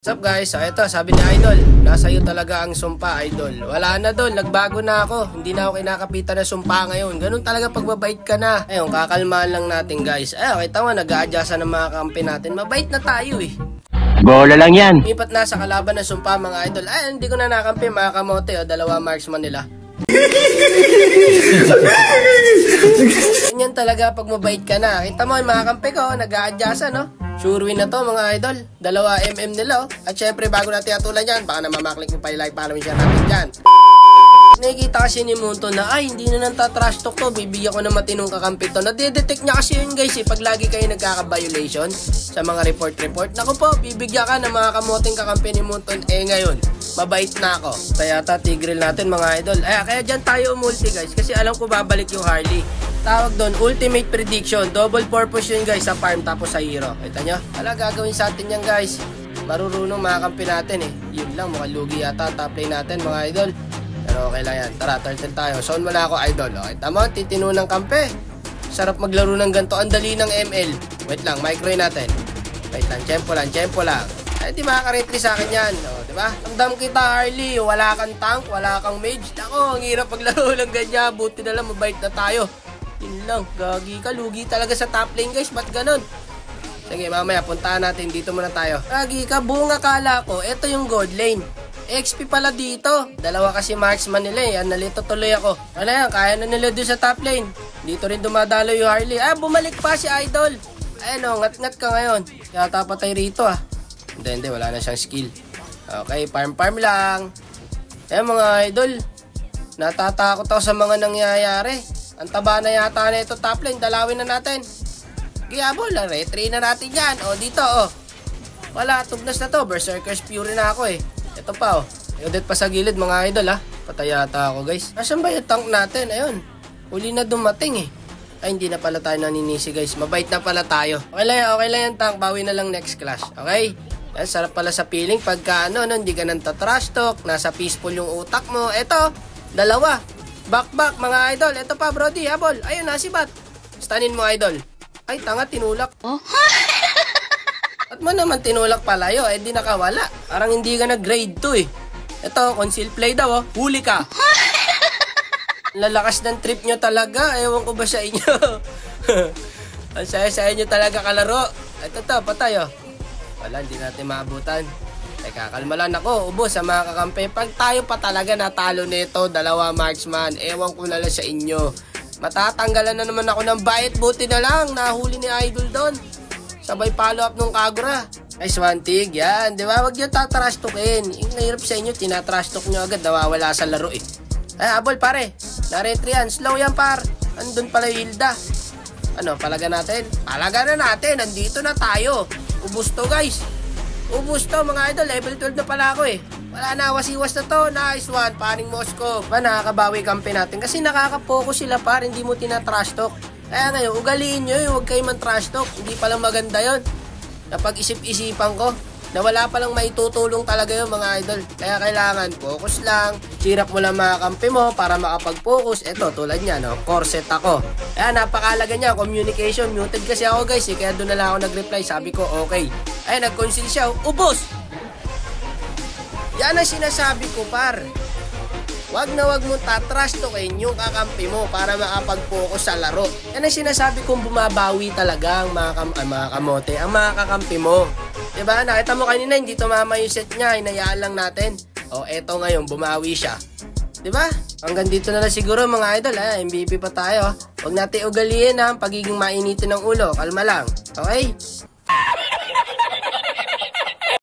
What's up guys? So ito, sabi ni Idol, nasa iyo talaga ang sumpa, Idol. Wala na doon, nagbago na ako. Hindi na ako kinakapitan ng sumpa ngayon. Ganun talaga pagbabait ka na. Ayun, kakalmahan lang natin guys. Ayun, kita mo, nag-a-adjust ng mga kampi natin. Mabait na tayo eh. Bola lang yan. Lipat na sa kalaban ng sumpa mga Idol. Ay, hindi ko na nakampi, mga kamote. O, dalawa marksman nila. Ganyan talaga pag mabait ka na. Kita mo, mga kampi ko, nag-a-adjust no? Sure win na to mga idol. 2 mm nila At syempre bago natin atulan yan, baka na mamaklik mo pa yung like para siya natin dyan. Nakikita kasi ni Munto na ay hindi na nang tatrash talk to, bibigyan ko na matinong kakampi to. Nadedetect niya kasi yun guys pag lagi kayo nagkaka-violation sa mga report. Naku po, bibigyan ka ng mga kamoting kakampi ni Munto. Ngayon, mabait na ako. Kaya tigril natin mga idol. Kaya dyan tayo umulti guys kasi alam ko babalik yung Harley. Tawag doon, ultimate prediction. Double purpose yun guys sa farm tapos sa hero. Kita nyo? Gagawin sa atin yan guys. Marurunong makakampi natin eh. Yun lang, mukhang lugi yata top lane natin mga idol. Pero okay lang yan. Tara, turtle tayo. Zone mo na ako idol. Okay, tama, titino ng kampi. Sarap maglaro ng ganito. Ang dali ng ML. Wait lang, micro natin. Wait lang, tempo lang. Ay, di makaka-retry sa akin yan. O, di ba? Ramdam kita Harley. Wala kang tank, wala kang mage. Ako, ang hirap paglaro ng ganyan. Buti na lang, mabait na tayo. Yun lang, gagi ka, lugi talaga sa top lane guys, ba't ganun? Sige, mamaya, puntahan natin, dito muna tayo. Gagi ka, buong akala ko, ito yung gold lane. XP pala dito. Dalawa kasi marksman nila eh, nalito tuloy ako. Ano yan, kaya na nila doon sa top lane. Dito rin dumadalo yung Harley. Bumalik pa si Idol. Ayun o, ngat-ngat ka ngayon. Yata patay rito Hindi, wala na siyang skill. Okay, farm lang. Mga Idol, natatakot ako sa mga nangyayari. Ang taba na yata na ito top lane. Dalawin na natin. Giyabol, retry na natin yan. Dito wala, tugnas na to. Berserker's Fury na ako eh. Ito pa Udit pa sa gilid mga idol Patay yata ako guys. Nasaan ba yung tank natin? Ayun. Uli na dumating eh. Ay, hindi na pala tayo naninisi guys. Mabait na pala tayo. Okay lang yung tank. Bawi na lang next clash. Okay? Yan, sarap pala sa feeling pagka hindi ka nang tatrash talk. Nasa peaceful yung utak mo. Ito, dalawa. Back mga idol. Ito pa brody, habol. Ayun na si Bat. Stanin mo idol. Ay tanga, tinulak. At mo naman tinulak palayo, di nakawala. Parang hindi ka nag-grade 2 eh. Ito, conceal play daw huli ka. Lalakas ng trip nyo talaga. Ewan ko ba sa inyo. Ang saya-saya nyo talaga kalaro. Ito patay Wala, hindi natin maabutan. Teka, kalma lang ako, ubos sa mga kakampi. Pag tayo pa talaga natalo nito, 2 marksman, ewan ko na lang sa inyo. Matatanggalan na naman ako ng bait, buti na lang, nahuli ni Idol doon. Sabay follow up nung Kagura. Ay, Swantig, yan, di ba? Huwag nyo tatrash talkin. Yung nahirap sa inyo, tinatrash talk nyo agad, nawawala sa laro eh. Ay, habol pare, na-retry yan, slow yan par. Andun pala yung Hilda. Palaga natin? Palaga na natin, nandito na tayo. Ubus to guys. Ubus to mga idol, level 12 na pala ako eh. Wala na, wasiwas na to. Nice one, paring Moscow. Nakakabawi kampi natin kasi nakaka-focus sila par, hindi mo tinatrash talk. Kaya ngayon, ugaliin nyo huwag kayo man trash talk. Hindi palang maganda yon. Napag-isip-isipan ko na wala palang maitutulong talaga yung mga idol. Kaya kailangan focus lang. Sirap mo lang mga kampi mo para makapag-focus. Ito, tulad niya, corset ako. Kaya napakalaga niya, communication. Muted kasi ako guys kaya doon na lang ako nag-reply. Sabi ko, okay. Ay, nag-conceal siya. Ubos! Yan ang sinasabi ko, par. Wag mo tatrash talkin yung kakampi mo para makapag-focus sa laro. Yan ang sinasabi kong bumabawi talaga ang mga kamote, ang mga kakampi mo. Diba? Nakita mo kanina, hindi tumama yung set niya. Hinayaan lang natin. Eto ngayon, bumawi siya. Diba? Hanggang dito na lang siguro mga idol. MVP pa tayo. Huwag natin ugaliin ang pagiging mainitin ng ulo. Kalma lang. Okay?